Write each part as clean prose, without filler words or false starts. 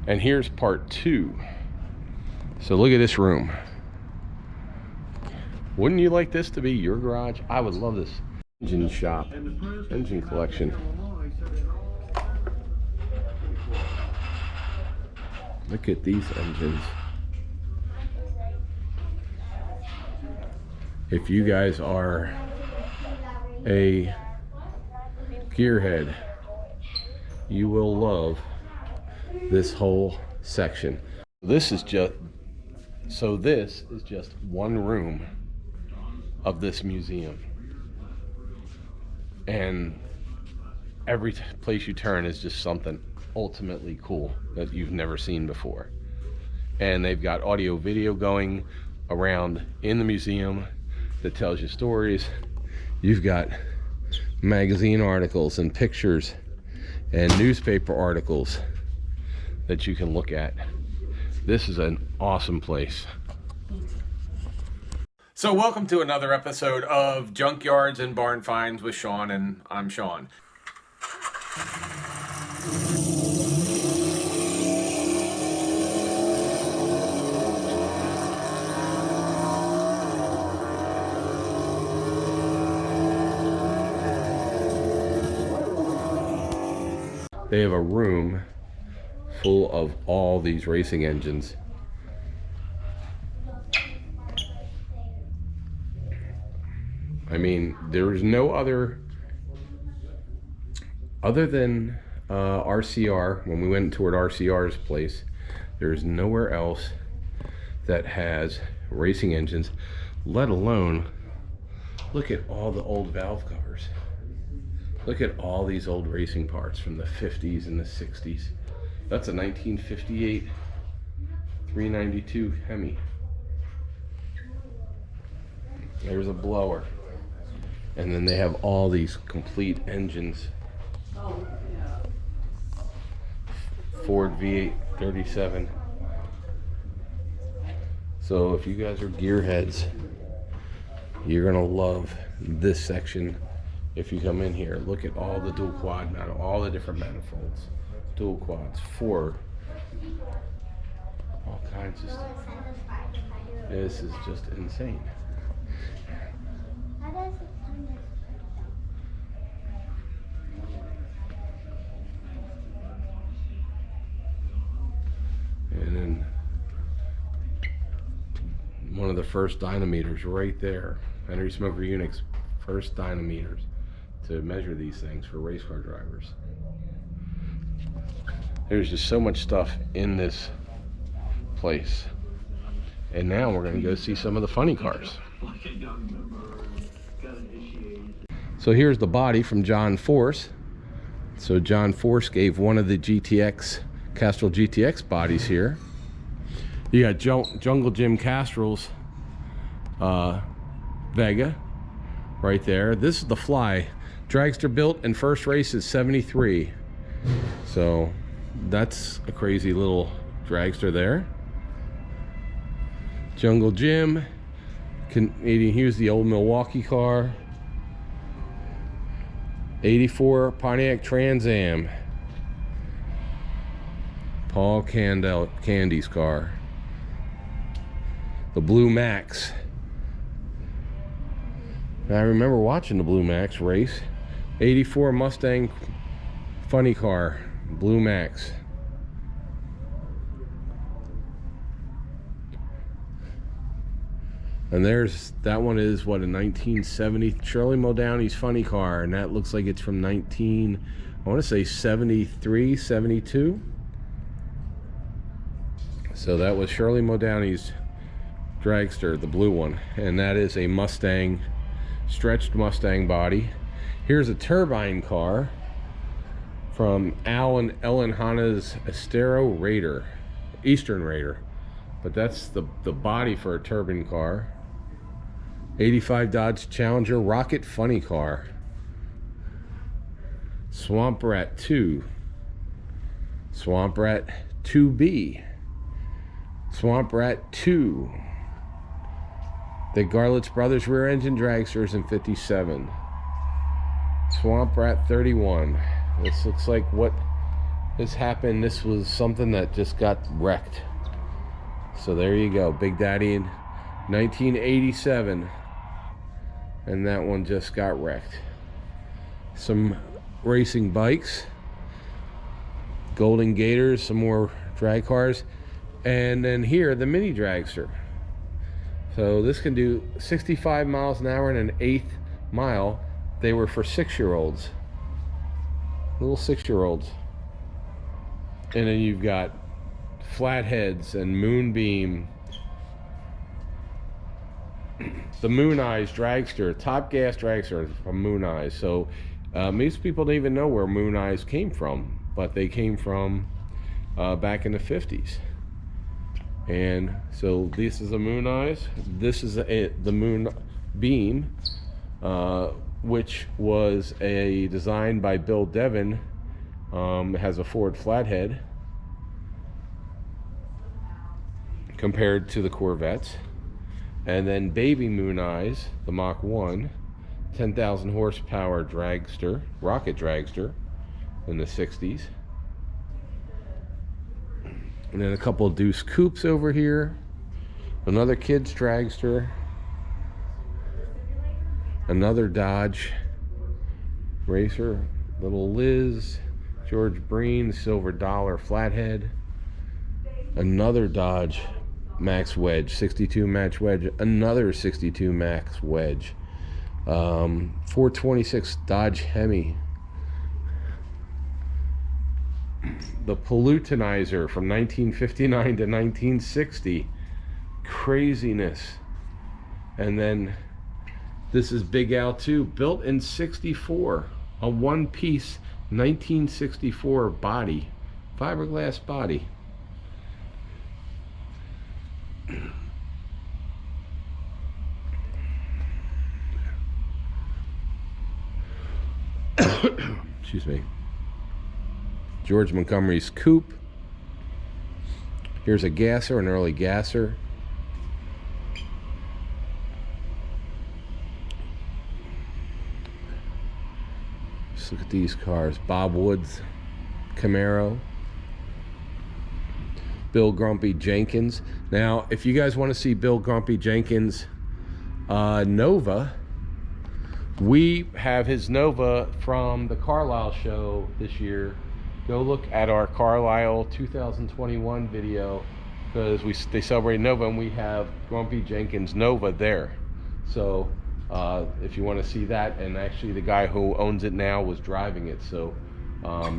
And here's part 2. So look at this room. Wouldn't you like this to be your garage? I would love this. Engine shop, engine collection. Look at these engines. If you guys are a gearhead, you will love this whole section. This is just one room of this museum, and every place you turn is just something ultimately cool that you've never seen before. And they've got audio video going around in the museum that tells you stories. You've got magazine articles and pictures and newspaper articles that you can look at. This is an awesome place. So welcome to another episode of Junkyards and Barn Finds with Sean, and I'm Sean. They have a room full of all these racing engines. I mean, there's no other than RCR. When we went toward RCR's place, there's nowhere else that has racing engines, let alone look at all the old valve covers. Look at all these old racing parts from the 50s and the 60s. That's a 1958 392 Hemi. There's a blower. And then they have all these complete engines. Ford V8 37. So if you guys are gearheads, you're gonna love this section. If you come in here, look at all the dual quad manifolds, all the different manifolds, dual quads, Ford, all kinds of stuff. This is just insane. And then one of the first dynameters right there, Henry Smoker Unix, first dynameters to measure these things for race car drivers. There's just so much stuff in this place. And now we're gonna go see some of the funny cars. So here's the body from John Force. So John Force gave one of the GTX, Castrol GTX bodies here. You got Jungle Jim Castrol's Vega right there. This is the Fly. Dragster built and first race is 73. So that's a crazy little dragster there. Jungle Jim. Canadian Hughes, the old Milwaukee car. 84 Pontiac Trans Am. Paul Candy's car. The Blue Max. I remember watching the Blue Max race. 84 Mustang funny car, Blue Max. And there's, that one is what, a 1970 Shirley Muldowney's funny car, and that looks like it's from I want to say 73, 72. So that was Shirley Muldowney's dragster, the blue one, and that is a Mustang, stretched Mustang body. Here's a turbine car from Al and Ellen Hanna's Estero Raider, Eastern Raider, but that's the body for a turbine car. 85 Dodge Challenger Rocket funny car. Swamp Rat 2, Swamp Rat 2B, Swamp Rat 2. The Garlits Brothers rear engine dragsters in 57. Swamp Rat 31. This looks like what This happened, this was something that just got wrecked. So there you go, Big Daddy in 1987. And that one just got wrecked. Some racing bikes, Golden Gators, some more drag cars, and then here the mini dragster. So this can do 65 miles an hour in an 1/8 mile. They were for 6-year-olds, little 6-year-olds. And then you've got flatheads and moonbeam. The Moon Eyes dragster, top gas dragster from Moon Eyes. So most people don't even know where Moon Eyes came from, but they came from back in the 50s. And so this is a Moon Eyes. This is the Moon Beam, which was a design by Bill Devon. It has a Ford flathead compared to the Corvettes. And then Baby Moon Eyes, the Mach 1, 10,000 horsepower dragster, rocket dragster in the 60s. And then a couple of Deuce coupes over here. Another kid's dragster. Another Dodge Racer, little Liz, George Breen, Silver Dollar flathead. Another Dodge Max Wedge, 62 Max Wedge, another 62 Max Wedge. 426 Dodge Hemi. The Pollutanizer from 1959 to 1960. Craziness. And then this is Big Al 2, built in 64. A one-piece 1964 body, fiberglass body. Excuse me. George Montgomery's coupe. Here's a gasser, an early gasser. Just look at these cars. Bob Woods Camaro. Bill Grumpy Jenkins. Now, if you guys want to see Bill Grumpy Jenkins Nova, we have his Nova from the Carlisle show this year. Go look at our Carlisle 2021 video, because they celebrate Nova, and we have Grumpy Jenkins Nova there. So if you want to see that, and actually the guy who owns it now was driving it, so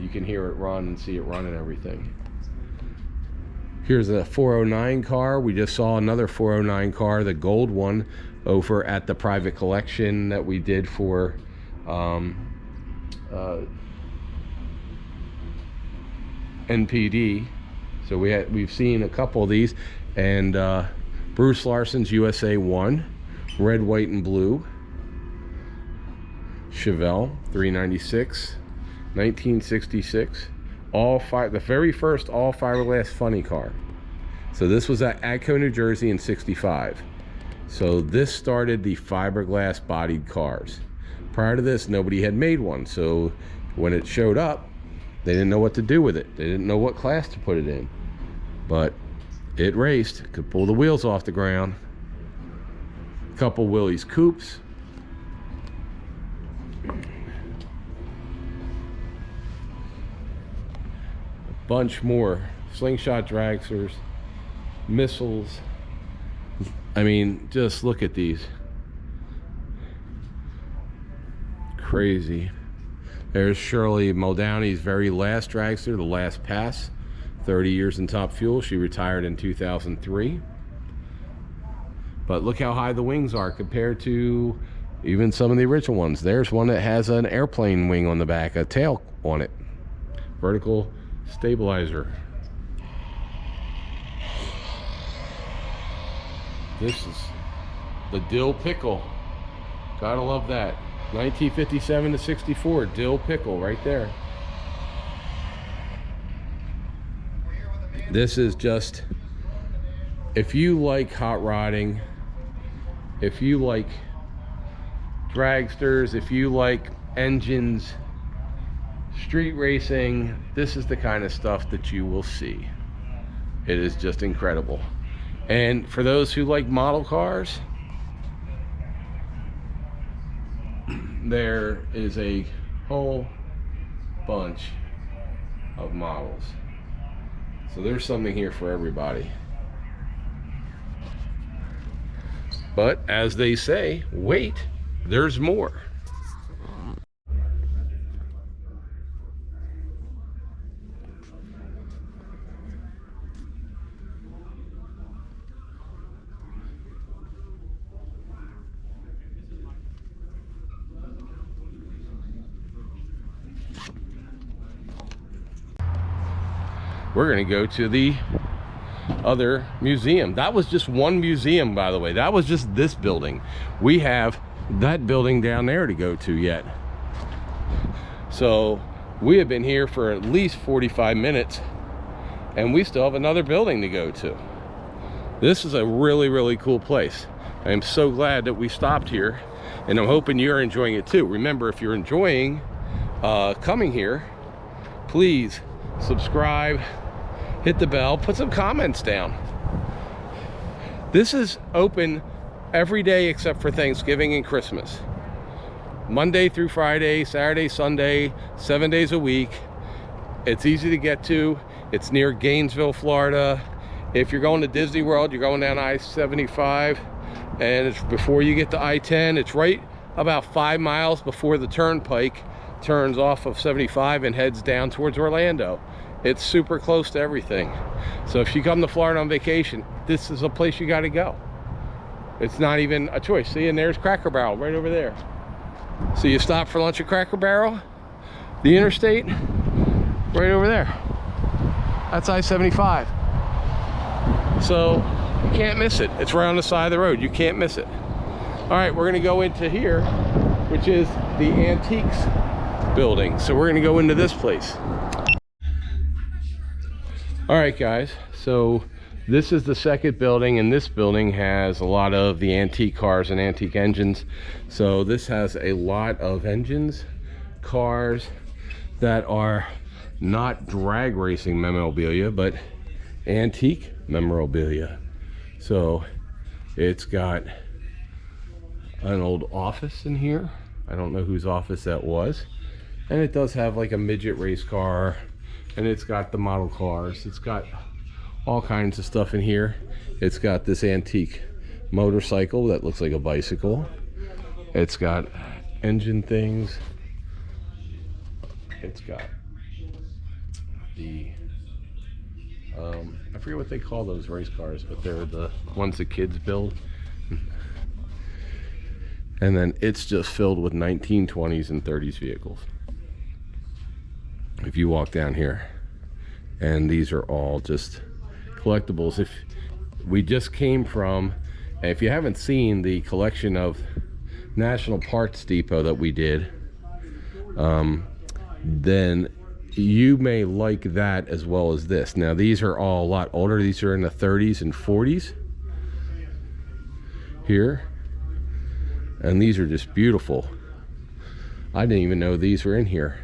you can hear it run and see it run and everything. Here's a 409 car. We just saw another 409 car, the gold one, over at the private collection that we did for NPD. So we've seen a couple of these, and Bruce Larson's USA 1, red, white, and blue. Chevelle 396, 1966. The very first all fiberglass funny car. So this was at Atco, New Jersey in 65. So this started the fiberglass bodied cars. Prior to this, nobody had made one. So when it showed up, they didn't know what to do with it. They didn't know what class to put it in. But it raced, could pull the wheels off the ground. A couple Willys coupes. Bunch more slingshot dragsters, missiles. I mean, just look at these. Crazy. There's Shirley Muldowney's very last dragster, the last pass. 30 years in Top Fuel. She retired in 2003. But look how high the wings are compared to even some of the original ones. There's one that has an airplane wing on the back, a tail on it. Vertical stabilizer. This is the Dill Pickle. Gotta love that. 1957 to 64, Dill Pickle right there. This is just, if you like hot rodding, if you like dragsters, if you like engines, street racing, this is the kind of stuff that you will see. It is just incredible. And for those who like model cars, there is a whole bunch of models. So there's something here for everybody. But as they say, wait, there's more. We're gonna go to the other museum. That was just one museum, by the way. That was just this building. We have that building down there to go to yet. So we have been here for at least 45 minutes and we still have another building to go to. This is a really, really cool place. I am so glad that we stopped here, and I'm hoping you're enjoying it too. Remember, if you're enjoying coming here, please subscribe, hit the bell, put some comments down. This is open every day except for Thanksgiving and Christmas. Monday through Friday, Saturday, Sunday, 7 days a week. It's easy to get to. It's near Gainesville, Florida. If you're going to Disney World, you're going down I-75, and it's before you get to I-10. It's right about 5 miles before the turnpike turns off of 75 and heads down towards Orlando. It's super close to everything. So if you come to Florida on vacation, this is a place you got to go. It's not even a choice. See, and there's Cracker Barrel right over there. So you stop for lunch at Cracker Barrel, the interstate, right over there. That's I-75. So you can't miss it. It's right on the side of the road. You can't miss it. All right, we're gonna go into here, which is the antiques building. So we're gonna go into this place. All right, guys, so this is the second building, and this building has a lot of the antique cars and antique engines. So this has a lot of engines, cars that are not drag racing memorabilia, but antique memorabilia. So it's got an old office in here. I don't know whose office that was. And it does have like a midget race car, and it's got the model cars. It's got all kinds of stuff in here. It's got this antique motorcycle that looks like a bicycle. It's got engine things. It's got the I forget what they call those race cars, but they're the ones the kids build. And then it's just filled with 1920s and 30s vehicles. If you walk down here, and these are all just collectibles. If we just came from, and if you haven't seen the collection of National Parts Depot that we did, then you may like that as well as this. Now these are all a lot older. These are in the 30s and 40s here, and these are just beautiful. I didn't even know these were in here.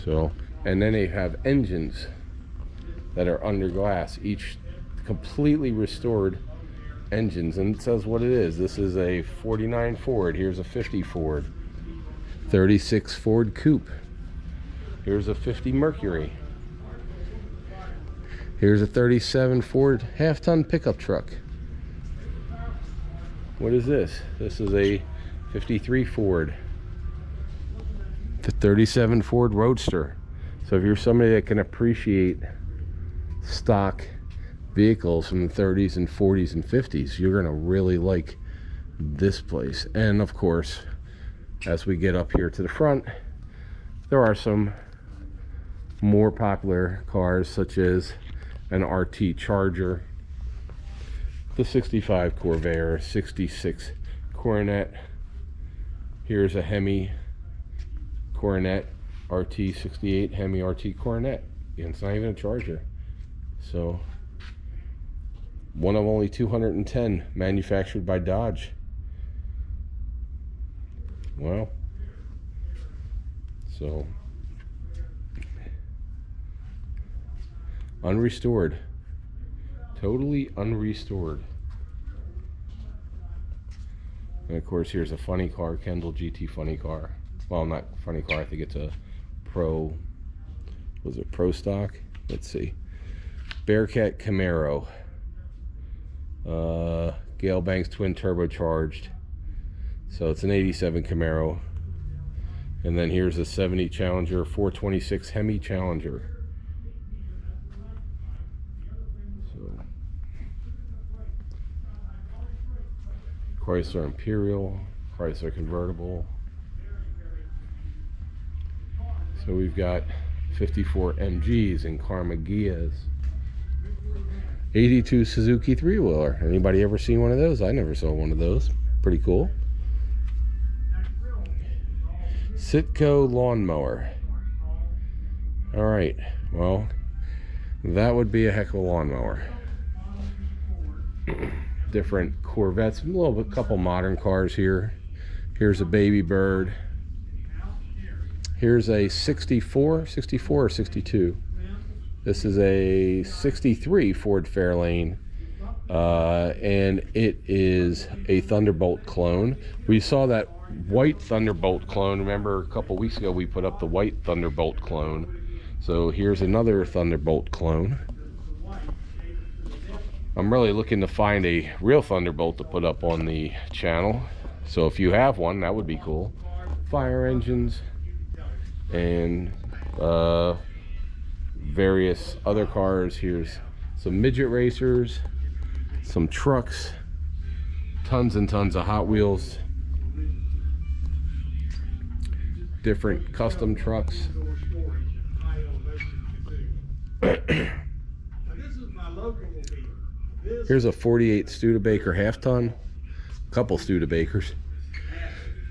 So, and then they have engines that are under glass, each completely restored engines, and it says what it is. This is a 49 Ford. Here's a 50 Ford. 36 Ford Coupe. Here's a 50 Mercury. Here's a 37 Ford half-ton pickup truck. What is this? This is a 53 Ford. The 37 Ford Roadster. So if you're somebody that can appreciate stock vehicles from the 30s and 40s and 50s, you're gonna really like this place. And of course, as we get up here to the front, there are some more popular cars, such as an RT Charger, the 65 Corvair, 66 Coronet. Here's a Hemi Coronet RT 68 Hemi RT Coronet. And it's not even a Charger. So one of only 210 manufactured by Dodge. Well, So unrestored, totally unrestored. And of course, here's a funny car, Kendall GT funny car. Well, not funny car, I think it's a Pro, was it Pro Stock? Let's see. Bearcat Camaro. Gale Banks twin turbocharged. So it's an 87 Camaro. And then here's a 70 Challenger, 426 Hemi Challenger. So Chrysler Imperial, Chrysler convertible. So we've got 54 MGs and Karma Gias. 82 Suzuki 3-wheeler. Anybody ever seen one of those? I never saw one of those. Pretty cool. Sitco lawnmower. Alright, well, that would be a heck of a lawnmower. Different Corvettes, a couple modern cars here. Here's a Baby Bird. Here's a 64 or 62. This is a 63 Ford Fairlane, and it is a Thunderbolt clone. We saw that white Thunderbolt clone. Remember a couple weeks ago we put up the white Thunderbolt clone. So here's another Thunderbolt clone. I'm really looking to find a real Thunderbolt to put up on the channel. So if you have one, that would be cool. Fire engines and various other cars. Here's some midget racers, some trucks, tons and tons of Hot Wheels, different custom trucks. Here's a 48 Studebaker half ton, couple Studebakers.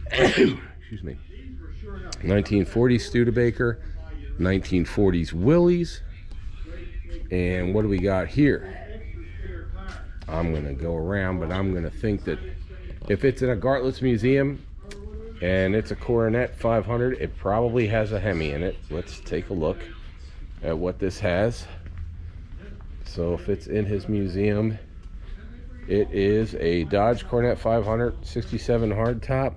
Excuse me. 1940 Studebaker, 1940s Willys. And what do we got here? I'm gonna go around, but I'm gonna think that if it's in a Garlits museum and it's a Coronet 500, it probably has a Hemi in it. Let's take a look at what this has. So if it's in his museum, it is a Dodge Coronet 500 67 hardtop.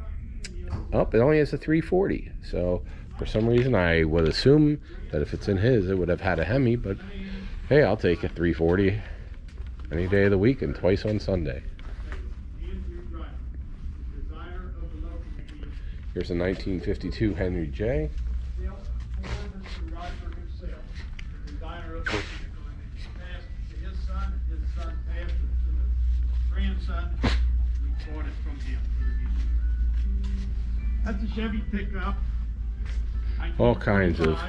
Oh, it only has a 340. So for some reason I would assume that if it's in his, it would have had a Hemi, but hey, I'll take a 340 any day of the week and twice on Sunday. Here's a 1952 Henry J. That's a Chevy pickup. All kinds of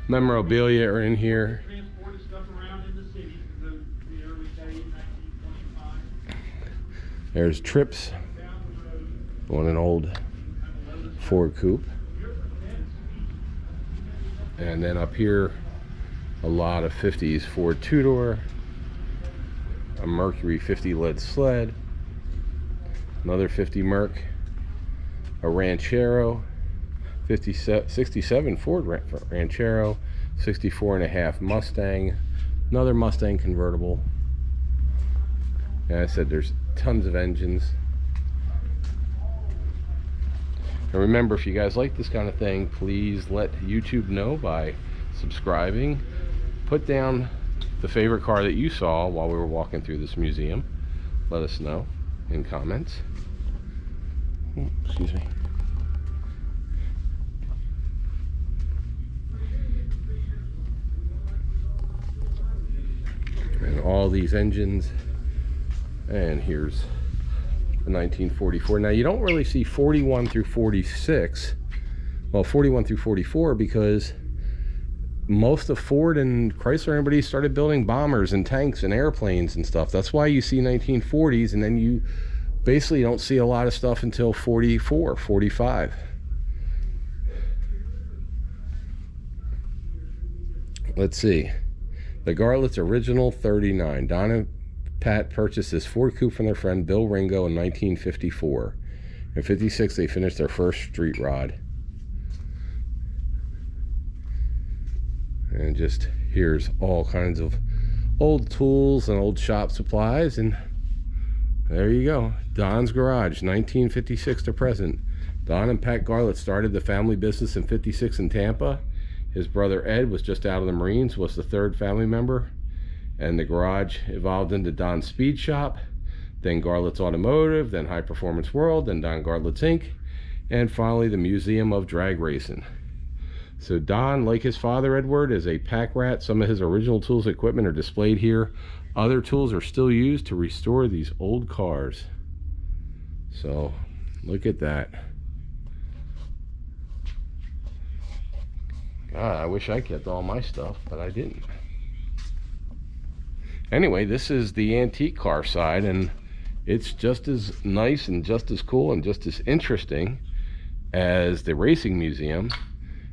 memorabilia are in here. Transported stuff around in the city from the early days, 1925. There's trips on an old Ford coupe. And then up here, a lot of 50s Ford two-door, a Mercury 50 lead sled, another 50 Merc, a Ranchero, 67 Ford Ranchero, 64.5 Mustang, another Mustang convertible. And I said there's tons of engines. And remember, if you guys like this kind of thing, please let YouTube know by subscribing. Put down the favorite car that you saw while we were walking through this museum. Let us know in comments. Oh, excuse me. And all these engines. And here's the 1944. Now you don't really see 41 through 46. Well, 41 through 44, because most of Ford and Chrysler, everybody started building bombers and tanks and airplanes and stuff. That's why you see 1940s, and then you basically don't see a lot of stuff until 44, 45. Let's see. The Garlits original 39. Donna Pat purchased this Ford coupe from their friend Bill Ringo in 1954. In 56, they finished their first street rod. And just here's all kinds of old tools and old shop supplies, and there you go. Don's Garage, 1956 to present. Don and Pat Garlits started the family business in '56 in Tampa. His brother Ed was just out of the Marines, was the third family member, and the garage evolved into Don's Speed Shop, then Garlits Automotive, then High Performance World, then Don Garlits Inc., and finally the Museum of Drag Racing. So Don, like his father Edward, is a pack rat. Some of his original tools and equipment are displayed here. Other tools are still used to restore these old cars. So look at that. God, I wish I kept all my stuff, but I didn't. Anyway, this is the antique car side, and it's just as nice and just as cool and just as interesting as the racing museum.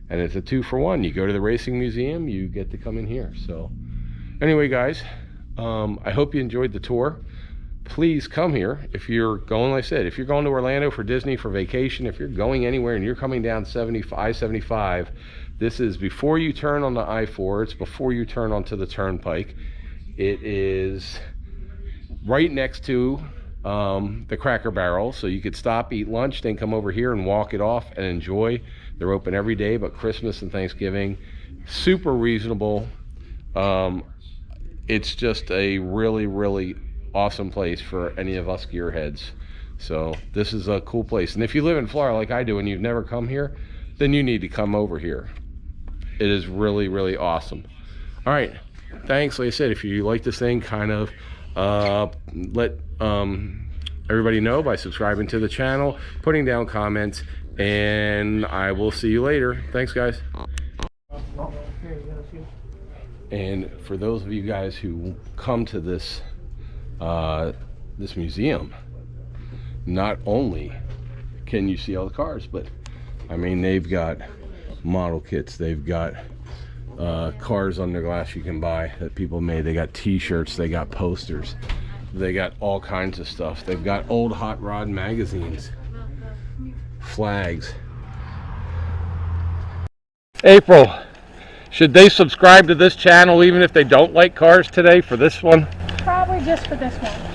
And it's a 2-for-1. You go to the racing museum, you get to come in here. So anyway, guys, I hope you enjoyed the tour. Please come here if you're going, like I said, if you're going to Orlando for Disney for vacation, if you're going anywhere and you're coming down I-75, this is before you turn on the I-4. It's before you turn onto the turnpike. It is right next to the Cracker Barrel, so you could stop, eat lunch, then come over here and walk it off and enjoy. They're open every day but Christmas and Thanksgiving. Super reasonable. It's just a really awesome place for any of us gearheads. So this is a cool place, and if you live in Florida like I do and you've never come here, then you need to come over here. It is really awesome. All right, thanks. Like I said, if you like this thing, kind of let everybody know by subscribing to the channel, putting down comments, and I will see you later. Thanks, guys. And for those of you guys who come to this this museum, not only can you see all the cars, but I mean, they've got model kits, they've got cars under glass you can buy that people made, they got t-shirts, they got posters, they got all kinds of stuff. They've got old hot rod magazines, flags. April, should they subscribe to this channel even if they don't like cars today for this one? Probably just for this one.